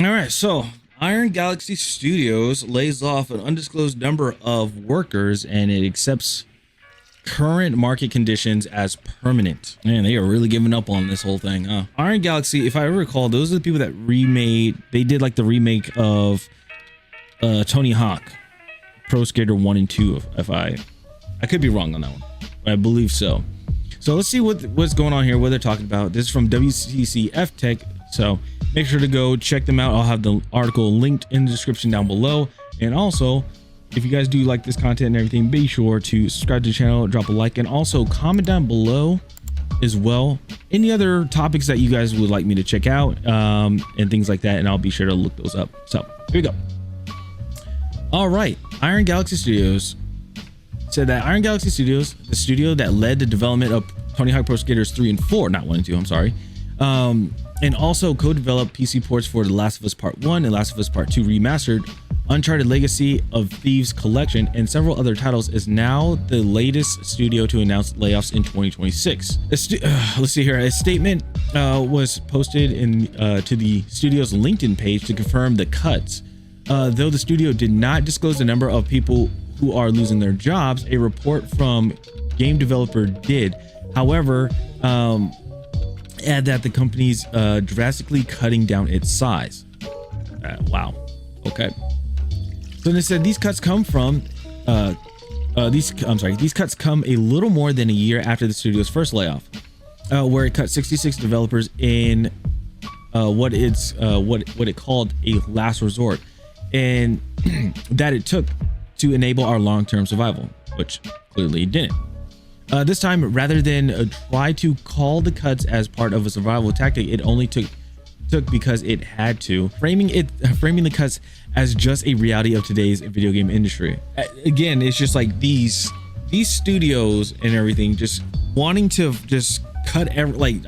All right, so Iron Galaxy Studios lays off an undisclosed number of workers and it accepts current market conditions as permanent. Man, they are really giving up on this whole thing, huh? Iron Galaxy, if I recall, those are the people that they did like the remake of Tony Hawk Pro Skater 1 and 2, if I could be wrong on that one, but I believe so. So let's see what's going on here, what they're talking about. This is from WCCF Tech, so make sure to go check them out. I'll have the article linked in the description down below. And also, if you guys do like this content and everything, be sure to subscribe to the channel, drop a like, and also comment down below as well any other topics that you guys would like me to check out, and things like that, and I'll be sure to look those up. So here we go. All right, Iron Galaxy Studios said that Iron Galaxy Studios, the studio that led the development of Tony Hawk Pro Skaters 3 and 4, not 1 and 2, I'm sorry, and also co-developed PC ports for The Last of Us Part 1 and Last of Us Part 2 Remastered, Uncharted Legacy of Thieves Collection, and several other titles, is now the latest studio to announce layoffs in 2026. Let's see here. A statement was posted to the studio's LinkedIn page to confirm the cuts. Though the studio did not disclose the number of people who are losing their jobs, a report from Game Developer did. However, add that the company's drastically cutting down its size. Wow. Okay. So they said these cuts come from these cuts come a little more than a year after the studio's first layoff, where it cut 66 developers in what it called a last resort, and that it took to enable our long-term survival, which clearly it didn't. This time, rather than try to call the cuts as part of a survival tactic, it only took because it had to, framing the cuts as just a reality of today's video game industry. Again, it's just like these studios and everything just wanting to just cut everybody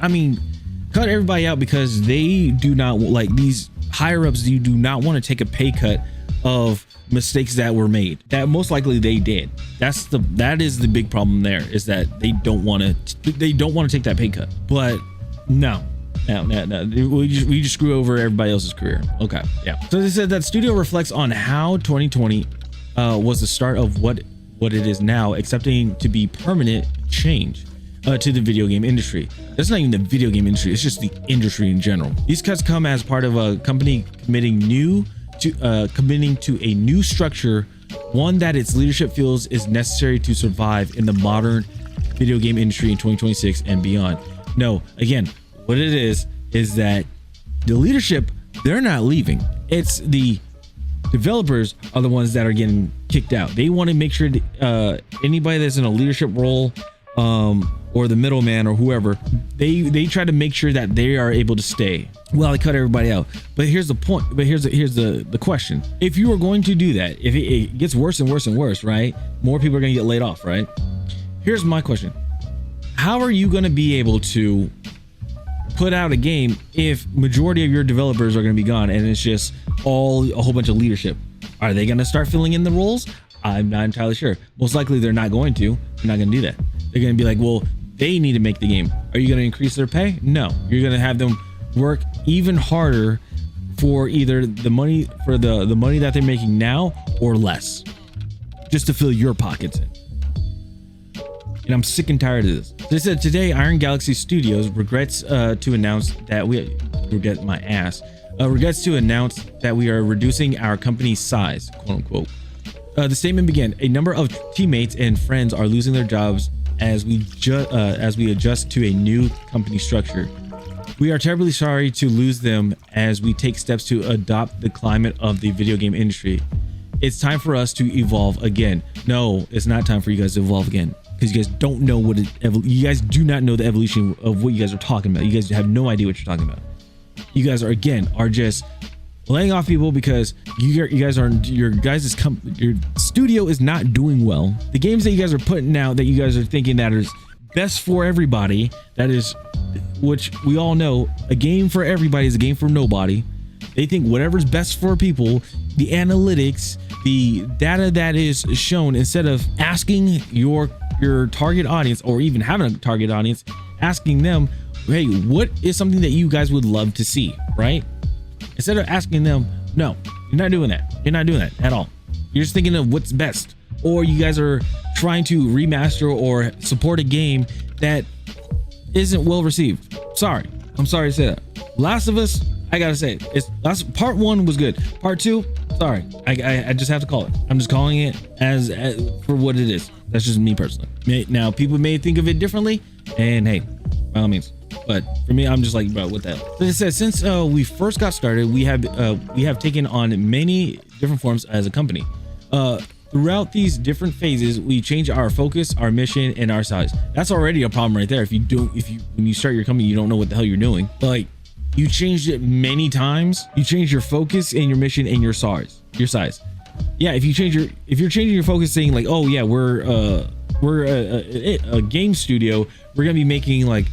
out because they do not, like, these higher ups, you do not want to take a pay cut of mistakes that were made, that most likely they did. That is the big problem there, is that they don't want to take that pay cut. But no, we just screw over everybody else's career. Okay, yeah. So they said that studio reflects on how 2020 was the start of what it is now, accepting to be permanent change to the video game industry. That's not even the video game industry, it's just the industry in general. These cuts come as part of a company committing to a new structure, one that its leadership feels is necessary to survive in the modern video game industry in 2026 and beyond. No, again, what it is that the leadership, they're not leaving. It's the developers are the ones that are getting kicked out. They want to make sure that, anybody that's in a leadership role, or the middleman or whoever, they try to make sure that they are able to stay. Well, they cut everybody out. But here's the point. But here's the question. If you are going to do that, if it gets worse and worse and worse, right? More people are going to get laid off, right? Here's my question. How are you going to be able to put out a game if majority of your developers are going to be gone and it's just a whole bunch of leadership? Are they going to start filling in the roles? I'm not entirely sure. Most likely they're not going to. They're not going to do that. They're going to be like, well, they need to make the game. Are you going to increase their pay? No. You're going to have them work even harder for either the money that they're making now or less, just to fill your pockets in. And I'm sick and tired of this. They said today Iron Galaxy Studios regrets to announce that we are reducing our company's size, quote unquote. The statement began, a number of teammates and friends are losing their jobs as we adjust to a new company structure. We are terribly sorry to lose them as we take steps to adopt the climate of the video game industry. It's time for us to evolve again. No, it's not time for you guys to evolve again, because you guys don't know you guys do not know the evolution of what you guys are talking about. You guys have no idea what you're talking about. You guys are just laying off people because your studio is not doing well. The games that you guys are putting out, that you guys are thinking that is best for everybody, which we all know, a game for everybody is a game for nobody. They think whatever's best for people, the analytics, the data that is shown, instead of asking your target audience, or even having a target audience, asking them, hey, what is something that you guys would love to see, right? Instead of asking them, no, you're not doing that. You're not doing that at all. You're just thinking of what's best. Or you guys are trying to remaster or support a game that isn't well received. Sorry. I'm sorry to say that. Last of Us, I gotta say, part 1 was good. Part 2, sorry. I just have to call it. I'm just calling it as for what it is. That's just me personally. Now, people may think of it differently, and hey, by all means. But for me, I'm just like, bro, what the hell? So it says, since we first got started, we have taken on many different forms as a company. Throughout these different phases, we change our focus, our mission, and our size. That's already a problem right there. When you start your company, you don't know what the hell you're doing. Like, you changed it many times. You changed your focus and your mission and your size. Yeah, if you're changing your focus, saying like, oh yeah, we're a game studio, we're gonna be making like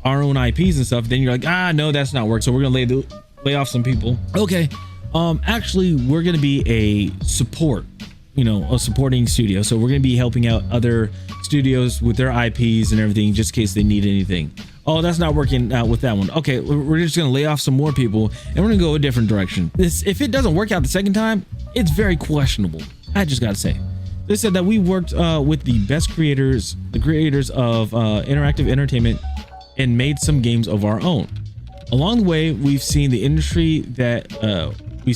our own IPs and stuff. Then you're like, no, that's not work. So we're gonna lay off some people. Okay, actually, we're gonna be a supporting studio. So we're gonna be helping out other studios with their IPs and everything, just in case they need anything. Oh, that's not working out with that one. Okay, we're just gonna lay off some more people and we're gonna go a different direction. If it doesn't work out the second time, it's very questionable. I just gotta say. They said that we worked with the best creators, the creators of interactive entertainment, and made some games of our own. Along the way, we've seen the industry that we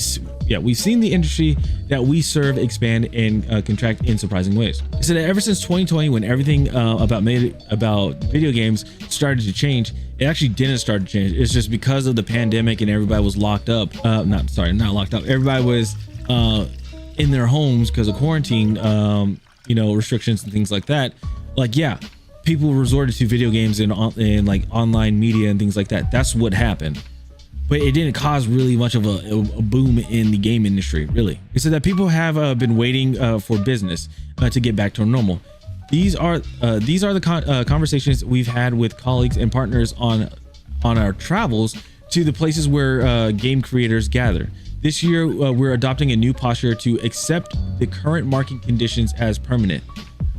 serve expand and contract in surprising ways. They said that ever since 2020, when everything about video games started to change, it actually didn't start to change. It's just because of the pandemic and everybody was locked up. Not locked up. Everybody was in their homes because of quarantine, restrictions and things like that. Like, yeah, people resorted to video games and like online media and things like that. That's what happened. But it didn't cause really much of a boom in the game industry, really. It said that people have been waiting for business to get back to normal. These are the conversations we've had with colleagues and partners on our travels to the places where game creators gather. This year, we're adopting a new posture to accept the current market conditions as permanent.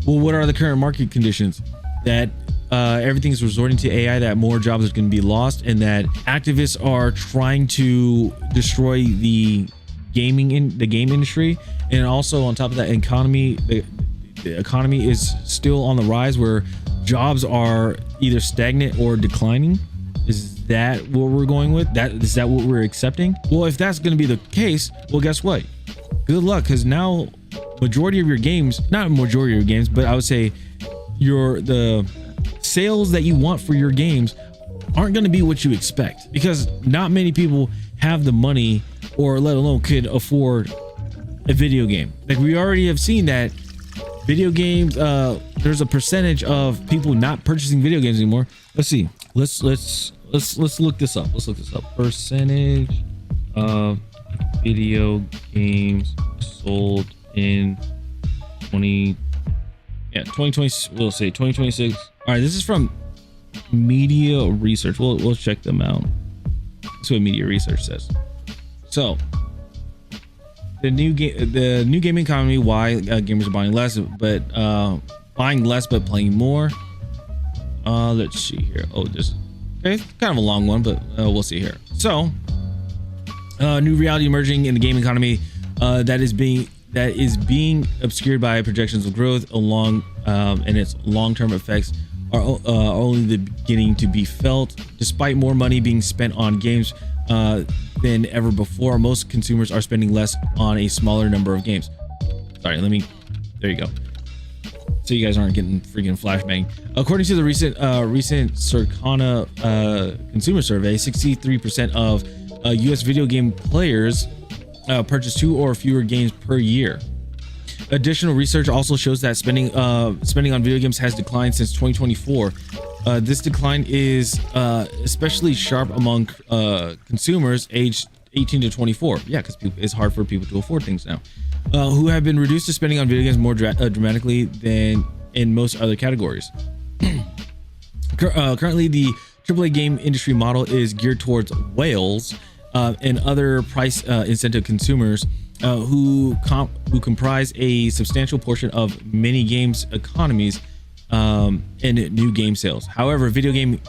Well, what are the current market conditions? That everything's resorting to AI, that more jobs are going to be lost, and that activists are trying to destroy the game industry. And also on top of that, the economy is still on the rise, where jobs are either stagnant or declining. Is that what we're going with? Is that what we're accepting? Well, if that's going to be the case, well, guess what? Good luck, because now majority of your games, not majority of your games, but I would say the sales that you want for your games aren't going to be what you expect, because not many people have the money, or let alone could afford a video game. Like, we already have seen that video games, there's a percentage of people not purchasing video games anymore. Let's see. Let's look this up. Percentage of video games sold in 2020. We'll say 2026. All right, this is from Media Research. We'll check them out. That's what Media Research says. So the new gaming economy, why gamers are buying less but playing more. Let's see here. Oh, this okay, kind of a long one, but we'll see here. So new reality emerging in the gaming economy that is being obscured by projections of growth along and its long-term effects are only beginning to be felt. Despite more money being spent on games than ever before, most consumers are spending less on a smaller number of games. Sorry, there you go. So you guys aren't getting freaking flashbang. According to the recent Circana consumer survey, 63% of US video game players purchase 2 or fewer games per year. Additional research also shows that spending on video games has declined since 2024. This decline is especially sharp among consumers aged 18 to 24. Yeah, because it's hard for people to afford things now, who have been reduced to spending on video games more dramatically than in most other categories. Currently, the AAA game industry model is geared towards whales and other price incentive consumers who comprise a substantial portion of many games economies and new game sales. However, video game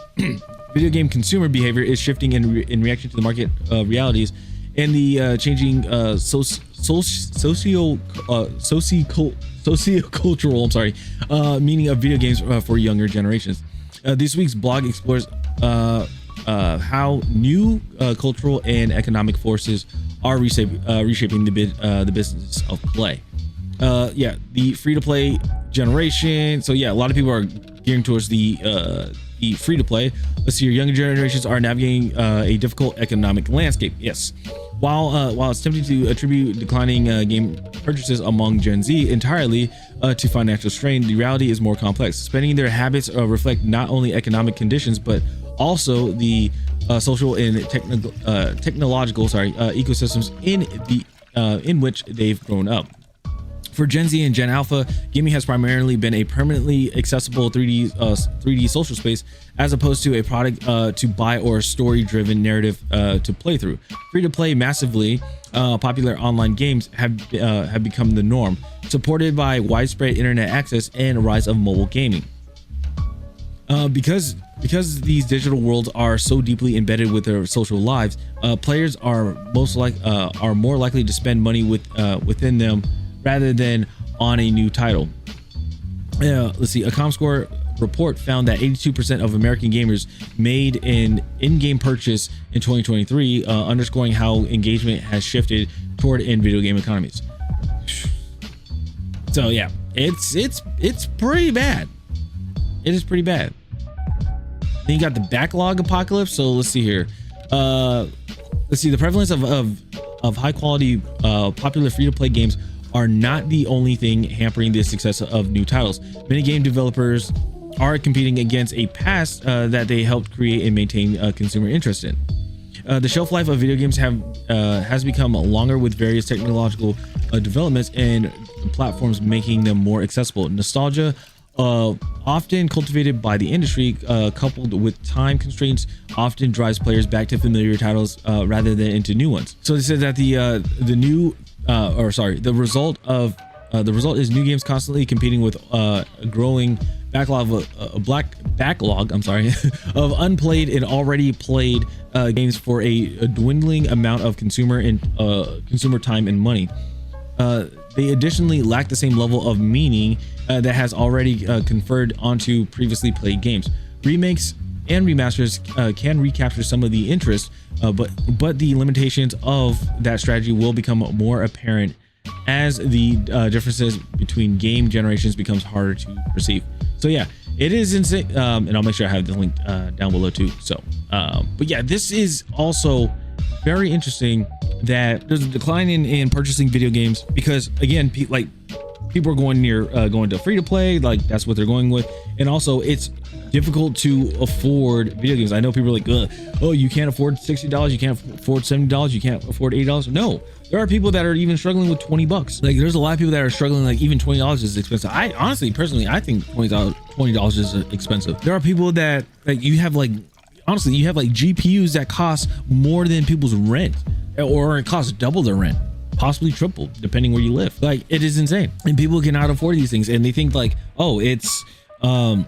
consumer behavior is shifting in reaction to the market realities and the changing sociocultural, meaning of video games for younger generations. This week's blog explores how new cultural and economic forces are reshaping the business of play. The free-to-play generation. So yeah, a lot of people are gearing towards the free-to-play. Let's see, your younger generations are navigating a difficult economic landscape. Yes, while it's tempting to attribute declining game purchases among Gen Z entirely to financial strain, the reality is more complex. Spending their habits reflect not only economic conditions but also the social and technological ecosystems in which they've grown up. For Gen Z and Gen Alpha, gaming has primarily been a permanently accessible 3D social space, as opposed to a product to buy or story-driven narrative to play through. Free-to-play, massively popular online games have become the norm, supported by widespread internet access and a rise of mobile gaming. Because these digital worlds are so deeply embedded with their social lives, players are more likely to spend money within them rather than on a new title. Let's see, a ComScore report found that 82% of American gamers made an in-game purchase in 2023, underscoring how engagement has shifted toward in video game economies. So yeah, it's pretty bad. It is pretty bad. Then you got the backlog apocalypse. So let's see here. Let's see, the prevalence of high quality popular free-to-play games are not the only thing hampering the success of new titles. Many game developers are competing against a past that they helped create and maintain consumer interest in. The shelf life of video games has become longer with various technological developments and platforms making them more accessible. Nostalgia, often cultivated by the industry, coupled with time constraints, often drives players back to familiar titles rather than into new ones. So they said that the result is new games constantly competing with a growing backlog of unplayed and already played games for a dwindling amount of consumer time and money. They additionally lack the same level of meaning that has already conferred onto previously played games. Remakes and remasters can recapture some of the interest, but the limitations of that strategy will become more apparent as the differences between game generations becomes harder to perceive. So yeah, it is insane, and I'll make sure I have the link down below too. So but yeah, this is also very interesting that there's a decline in purchasing video games, because again, people are going to free to play, like that's what they're going with, and also it's difficult to afford video games. I know people are like, oh, you can't afford $60, you can't afford $70, you can't afford $80. No, there are people that are even struggling with $20. Like there's a lot of people that are struggling, like even $20 is expensive. I honestly, personally, I think $20 is expensive. There are people that you have GPUs that cost more than people's rent, or it costs double their rent, possibly triple, depending where you live. Like it is insane, and people cannot afford these things, and they think like, oh, it's that's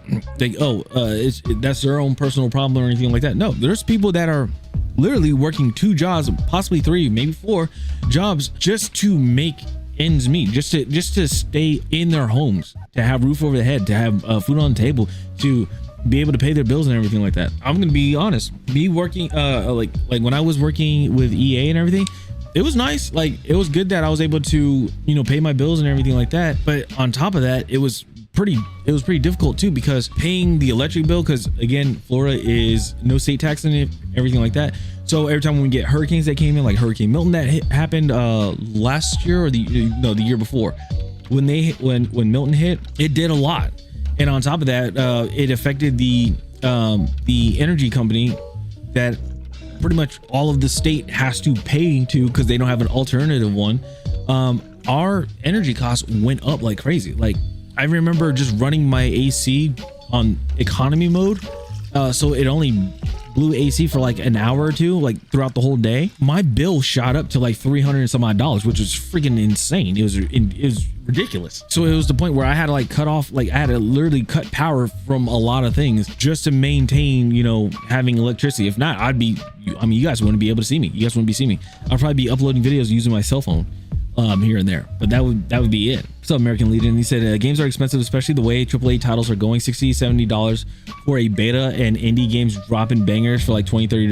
their own personal problem or anything like that. No, there's people that are literally working 2 jobs, possibly 3, maybe 4 jobs, just to make ends meet, just to stay in their homes, to have roof over their head, to have food on the table, to be able to pay their bills and everything like that. I'm gonna be honest, me working like when I was working with EA and everything, it was nice. Like it was good that I was able to, pay my bills and everything like that. But on top of that, it was pretty difficult too, because paying the electric bill, because again, Florida is no state tax in it, everything like that. So every time when we get hurricanes that came in, like Hurricane Milton that happened last year, or the year before, when Milton hit, it did a lot. And on top of that, it affected the energy company that pretty much all of the state has to pay to, because they don't have an alternative one. Our energy costs went up like crazy. Like I remember just running my AC on economy mode, so it only blue AC for like an hour or two, like throughout the whole day, my bill shot up to like $300 and some odd, which was freaking insane. It was ridiculous. So it was the point where I had to like cut off, like I had to literally cut power from a lot of things just to maintain, you know, having electricity. If not, I'd be, I mean, you guys wouldn't be able to see me. You guys wouldn't be seeing me. I'd probably be uploading videos using my cell phone here and there, but that would be it. What's up, American Leader? And he said games are expensive, especially the way AAA titles are going. $60-$70 for a beta, and indie games dropping bangers for like $20 to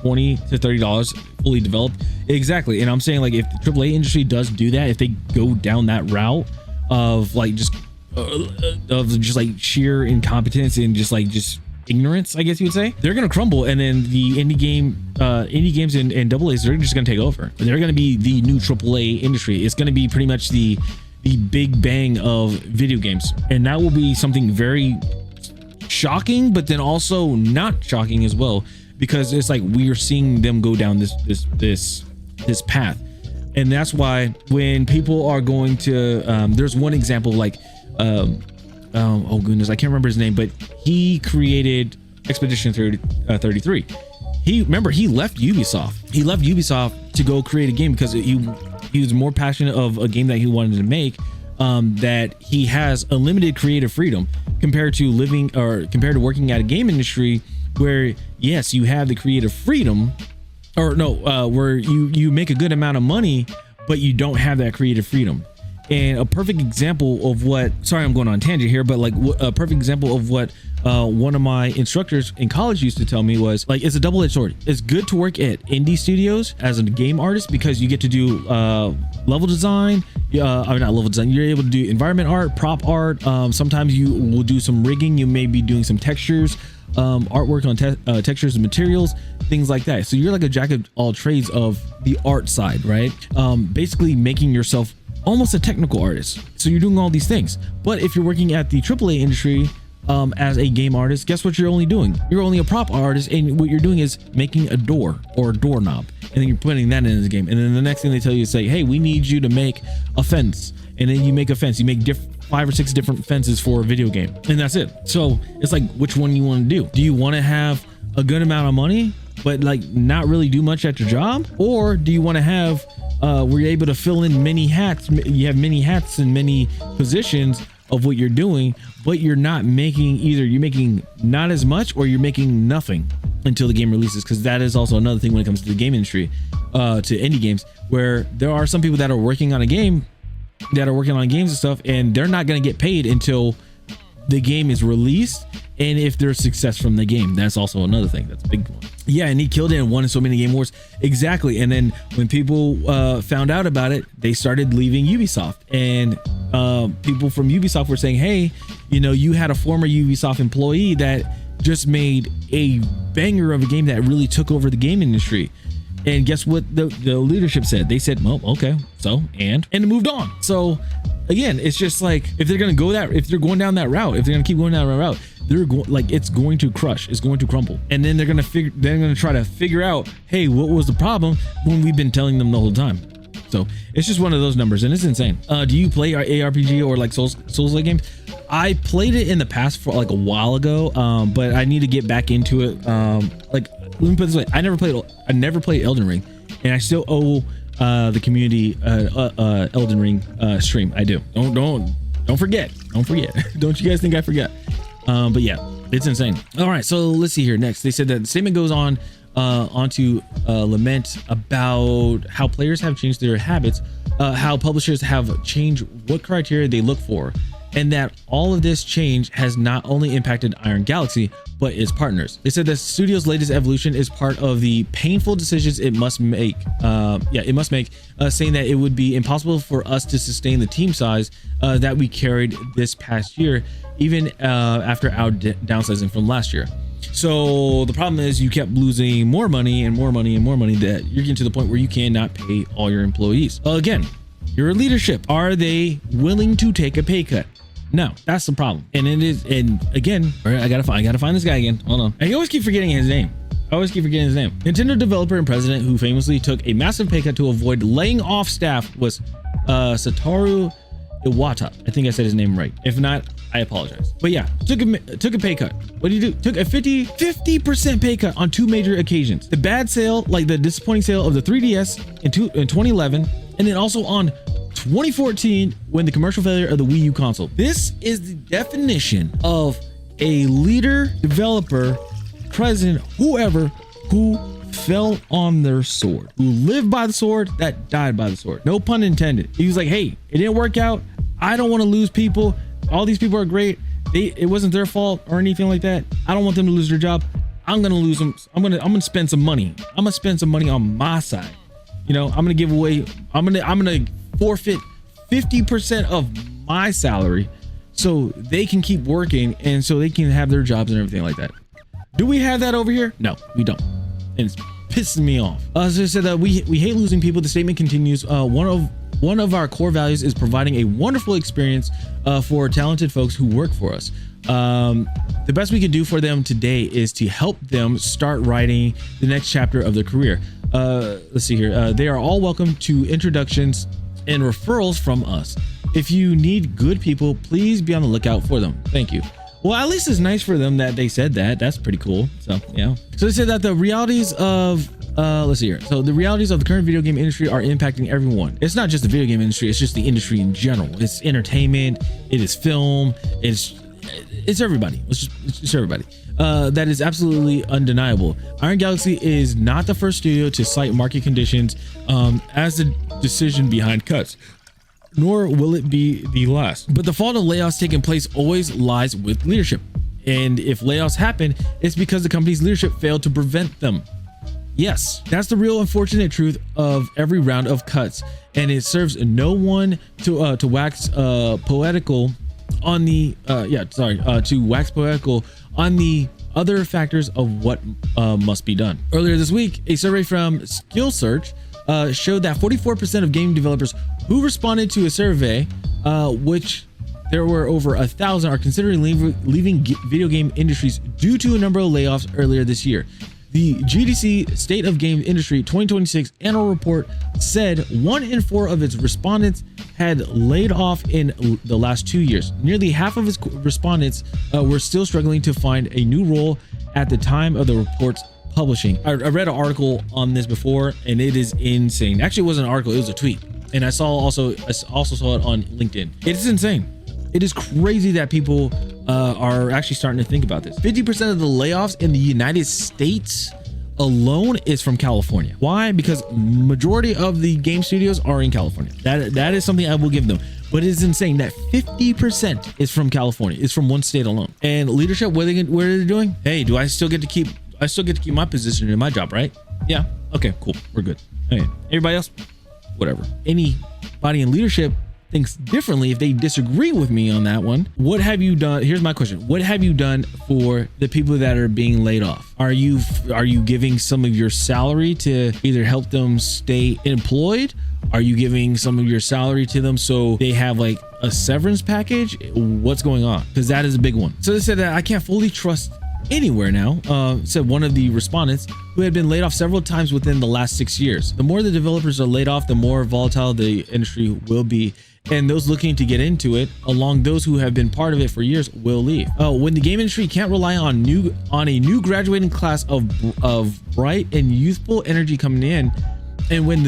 $30 fully developed. Exactly. And I'm saying, like, if the AAA industry does do that, if they go down that route of like just like sheer incompetence and just ignorance, I guess you would say, they're gonna crumble, and then the indie games and double A's, they're just gonna take over. They're gonna be the new AAA industry. It's gonna be pretty much the big bang of video games, and that will be something very shocking, but then also not shocking as well, because it's like we are seeing them go down this path. And that's why when people are going to there's one example, like oh goodness, I can't remember his name, but he created Expedition 33. He left Ubisoft. He left Ubisoft to go create a game because he was more passionate of a game that he wanted to make, that he has unlimited creative freedom compared to working at a game industry where, yes, you have the creative freedom, or no, where you make a good amount of money, but you don't have that creative freedom. And a perfect example of what, sorry, I'm going on a tangent here, but like a perfect example of what one of my instructors in college used to tell me was, like, it's a double-edged sword. It's good to work at indie studios as a game artist because you get to do level design. Not level design. You're able to do environment art, prop art. Sometimes you will do some rigging. You may be doing some textures, artwork on textures and materials, things like that. So you're like a jack of all trades of the art side, right? Basically making yourself almost a technical artist. So you're doing all these things. But if you're working at the AAA industry as a game artist, guess what you're only doing? You're only a prop artist, and what you're doing is making a door or a doorknob, and then you're putting that in the game. And then the next thing they tell you is, say, hey, we need you to make a fence. And then you make a fence. You make 5 or 6 different fences for a video game, and that's it. So it's like, which one you want to do? Do you want to have a good amount of money but like not really do much at your job? Or do you want to have where you're able to fill in many hats? You have many hats and many positions of what you're doing, but you're not making, either you're making not as much or you're making nothing until the game releases. Because that is also another thing when it comes to the game industry, to indie games, where there are some people that are working on a game, that are working on games and stuff, and they're not going to get paid until the game is released, and if there's success from the game. That's also another thing. That's a big one. Yeah, and he killed it and won so many game awards. Exactly. And then when people found out about it, they started leaving Ubisoft, and people from Ubisoft were saying, hey, you know, you had a former Ubisoft employee that just made a banger of a game that really took over the game industry. And guess what the leadership said? They said, well, okay, so and moved on. So again, it's just like, if they're gonna go that, if they're going down that route, if they're gonna keep going down that route, they're going, like, it's going to crush, it's going to crumble. And then they're gonna try to figure out, hey, what was the problem when we've been telling them the whole time? So it's just one of those numbers, and it's insane. Do you play ARPG or like Souls-like games? I played it in the past for like a while ago, but I need to get back into it. Like, let me put it this way: I never played Elden Ring, and I still owe the community Elden Ring stream. I do. Don't forget. Don't you guys think I forget? But yeah, it's insane. All right, so let's see here. Next, they said that the statement goes on to lament about how players have changed their habits, how publishers have changed what criteria they look for, and that all of this change has not only impacted Iron Galaxy, but its partners. They said the studio's latest evolution is part of the painful decisions it must make. Saying that it would be impossible for us to sustain the team size that we carried this past year, even after our downsizing from last year. So the problem is you kept losing more money and more money and more money, that you're getting to the point where you cannot pay all your employees. Again, your leadership, are they willing to take a pay cut? No, that's the problem. And it is, and again, all right, I gotta find this guy again. Hold on. I always keep forgetting his name. Nintendo developer and president who famously took a massive pay cut to avoid laying off staff was Satoru Iwata. I think I said his name right. If not, I apologize. But yeah, took a pay cut. What did he do? Took a 50% pay cut on 2 major occasions. The bad sale, like the disappointing sale of the 3DS in 2011, and then also on 2014 when the commercial failure of the Wii U console. This is the definition of a leader, developer, president, whoever who fell on their sword, who lived by the sword, that died by the sword. No pun intended. He was like, hey, it didn't work out. I don't want to lose people. All these people are great. It wasn't their fault or anything like that. I don't want them to lose their job. I'm gonna lose them. I'm gonna spend some money. I'm gonna spend some money on my side. You know, I'm gonna give away. I'm gonna forfeit 50% of my salary so they can keep working and so they can have their jobs and everything like that. Do we have that over here? No, we don't. And it's pissing me off. As I said, that we hate losing people. The statement continues. One of our core values is providing a wonderful experience for talented folks who work for us. The best we can do for them today is to help them start writing the next chapter of their career. Let's see here. They are all welcome to introductions and referrals from us. If you need good people, please be on the lookout for them. Thank you. Well, at least it's nice for them that they said that. That's pretty cool. So yeah. So they said that the realities of let's see here. So the realities of the current video game industry are impacting everyone. It's not just the video game industry, it's just the industry in general. It's entertainment, it is film, it's everybody. It's everybody. That is absolutely undeniable. Iron Galaxy is not the first studio to cite market conditions as the decision behind cuts, nor will it be the last. But the fault of layoffs taking place always lies with leadership. And if layoffs happen, it's because the company's leadership failed to prevent them. Yes, that's the real unfortunate truth of every round of cuts, and it serves no one to wax poetical on the to wax poetical on the other factors of what must be done. Earlier this week, a survey from Skill Search showed that 44% of game developers who responded to a survey, which there were over 1,000, are considering leaving video game industries due to a number of layoffs earlier this year. The GDC State of Game Industry 2026 annual report said 1 in 4 of its respondents had laid off in the last 2 years. Nearly half of its respondents were still struggling to find a new role at the time of the report's publishing. I read an article on this before, and it is insane. Actually, it wasn't an article, it was a tweet. And I also saw it on LinkedIn. It is insane. It is crazy that people are actually starting to think about this. 50% of the layoffs in the United States alone is from California. Why? Because majority of the game studios are in California. That is something I will give them. But it is insane that 50% is from California. It's from one state alone. And leadership, what are they doing? Hey, do I still get to keep my position in my job, right? Yeah. Okay, cool. We're good. Okay. Everybody else, whatever. Anybody in leadership thinks differently, if they disagree with me on that one, what have you done? Here's my question. What have you done for the people that are being laid off? Are you giving some of your salary to either help them stay employed? Are you giving some of your salary to them so they have like a severance package? What's going on? Because that is a big one. So they said that I can't fully trust anywhere now, said one of the respondents who had been laid off several times within the last 6 years. The more the developers are laid off, the more volatile the industry will be, and those looking to get into it, along those who have been part of it for years, will leave. When the game industry can't rely on a new graduating class of bright and youthful energy coming in, and when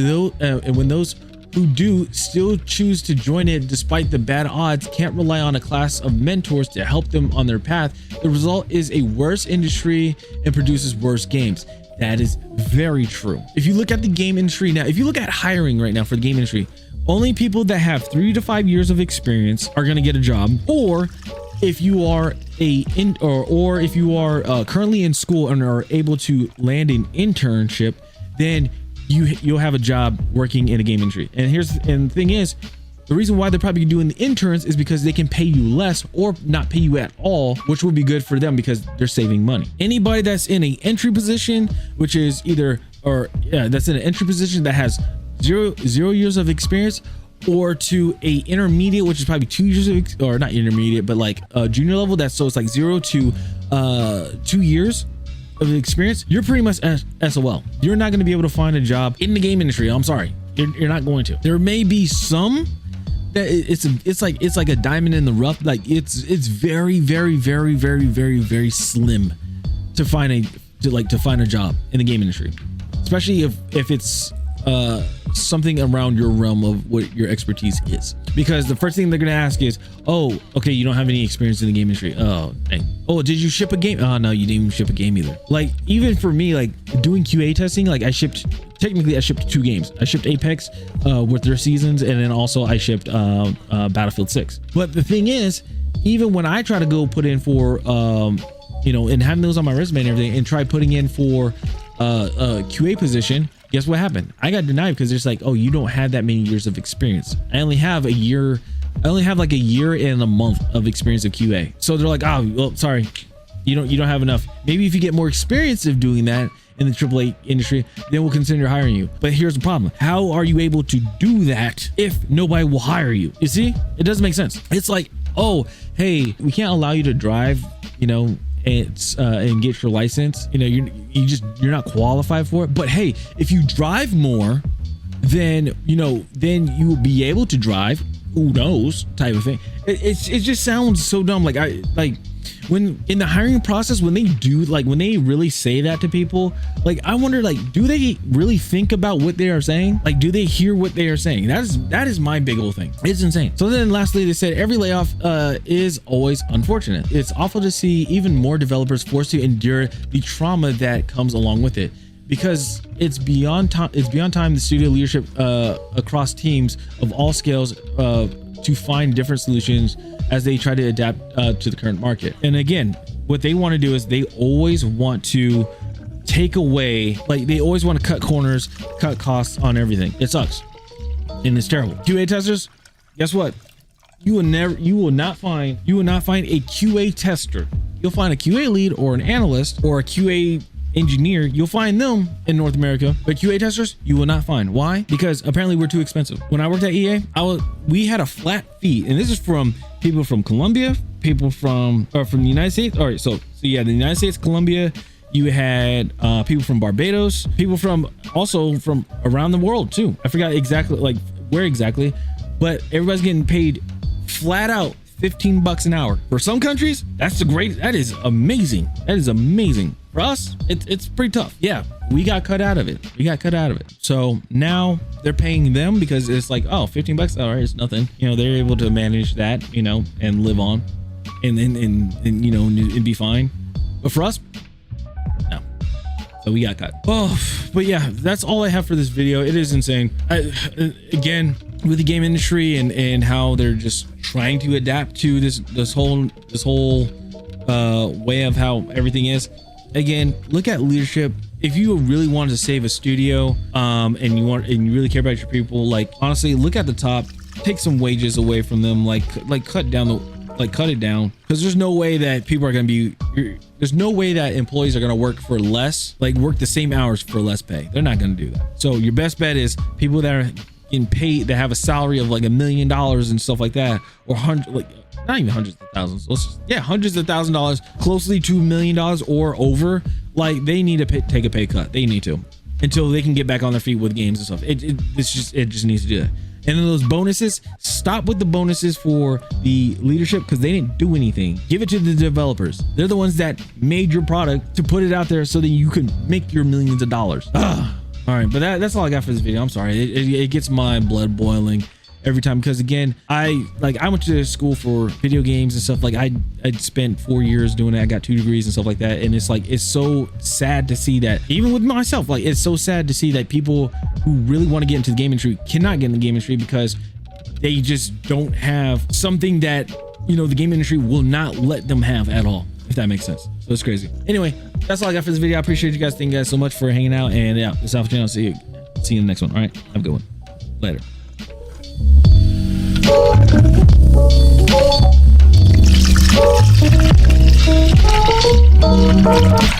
those who do still choose to join it despite the bad odds can't rely on a class of mentors to help them on their path, the result is a worse industry and produces worse games. That is very true. If you look at the game industry now, if you look at hiring right now for the game industry, only people that have 3 to 5 years of experience are going to get a job, or if you are if you are currently in school and are able to land an internship, then you'll have a job working in a game industry. And the thing is, the reason why they're probably doing the interns is because they can pay you less or not pay you at all, which will be good for them because they're saving money. Anybody that's in an entry position, which is that's in an entry position that has zero years of experience, or to a intermediate, which is probably 2 years or not intermediate, but like a junior level, so it's like 0 to 2 years of experience, you're pretty much SOL. You're not going to be able to find a job in the game industry. I'm sorry, you're not going to. There may be some it's like a diamond in the rough. Like it's very, very, very, very, very, very slim to find a job in the game industry, especially if it's something around your realm of what your expertise is. Because the first thing they're gonna ask is, oh, okay, you don't have any experience in the game industry. Oh, dang. Oh, did you ship a game? Oh no, you didn't even ship a game either. Like, even for me, like doing QA testing, like I shipped 2 games. I shipped Apex with their seasons, and then also I shipped Battlefield 6. But the thing is, even when I try to go put in for you know, and having those on my resume and everything, and try putting in for a QA position, guess what happened? I got denied because it's like, oh, you don't have that many years of experience. I only have a year. I only have like a year and a month of experience of QA. So they're like, oh, well, sorry, you don't have enough. Maybe if you get more experience of doing that in the AAA industry, then we'll consider hiring you. But here's the problem. How are you able to do that if nobody will hire you? You see, it doesn't make sense. It's like, oh, hey, we can't allow you to drive, you know, and get your license. You know, you're not qualified for it. But hey, if you drive more, then you know, then you will be able to drive. Who knows, type of thing. It just sounds so dumb. Like when in the hiring process, when they really say that to people, like I wonder, like, do they really think about what they are saying? Like, do they hear what they are saying? That is my big old thing. It's insane. So then lastly, they said every layoff is always unfortunate. It's awful to see even more developers forced to endure the trauma that comes along with it, because it's beyond time the studio leadership across teams of all scales to find different solutions as they try to adapt to the current market. And again, what they want to do is they always want to take away, like they always want to cut corners, cut costs on everything. It sucks and it's terrible. QA testers, guess what? You will not find a QA tester. You'll find a QA lead or an analyst or a QA engineer. You'll find them in North America, but QA testers you will not find. Why? Because apparently we're too expensive. When I worked at EA, we had a flat fee, and this is from people from Colombia, people from the United States. All right, so yeah, the United States, Colombia. You had people from Barbados, people from around the world too. I forgot exactly like where exactly, but everybody's getting paid flat out $15 an hour. For some countries, that is amazing. That is amazing. For us, it's pretty tough. Yeah, we got cut out of it. So now they're paying them because it's like, oh, $15, all right, it's nothing. You know, they're able to manage that, you know, and live on and you know, and be fine. But for us, no. So we got cut. Oh, but yeah, that's all I have for this video. It is insane. Again, with the game industry and how they're just trying to adapt to this whole way of how everything is. Again, look at leadership. If you really wanted to save a studio, and you really care about your people, like honestly, look at the top, take some wages away from them, like cut it down, because there's no way that there's no way that employees are gonna work for less, like work the same hours for less pay. They're not gonna do that. So your best bet is people that are getting paid, that have a salary of like $1 million and stuff like that, or not even hundreds of thousands. Hundreds of $1,000s, closely to $1 million or over. Like they need to take a pay cut. They need to, until they can get back on their feet with games and stuff. It just needs to do that. And then those bonuses, stop with the bonuses for the leadership because they didn't do anything. Give it to the developers. They're the ones that made your product to put it out there so that you can make your millions of dollars. All right, but that's all I got for this video. I'm sorry. It gets my blood boiling every time, because again, I went to school for video games and stuff. Like I'd spent 4 years doing it. I got 2 degrees and stuff like that. And it's like, it's so sad to see that, even with myself, like it's so sad to see that people who really want to get into the game industry cannot get in the game industry because they just don't have something that, you know, the game industry will not let them have at all, if that makes sense. So it's crazy. Anyway, that's all I got for this video. I appreciate you guys. Thank you guys so much for hanging out. And yeah, this is Alpha Channel. See you in the next one. All right, have a good one. Later. Thank you.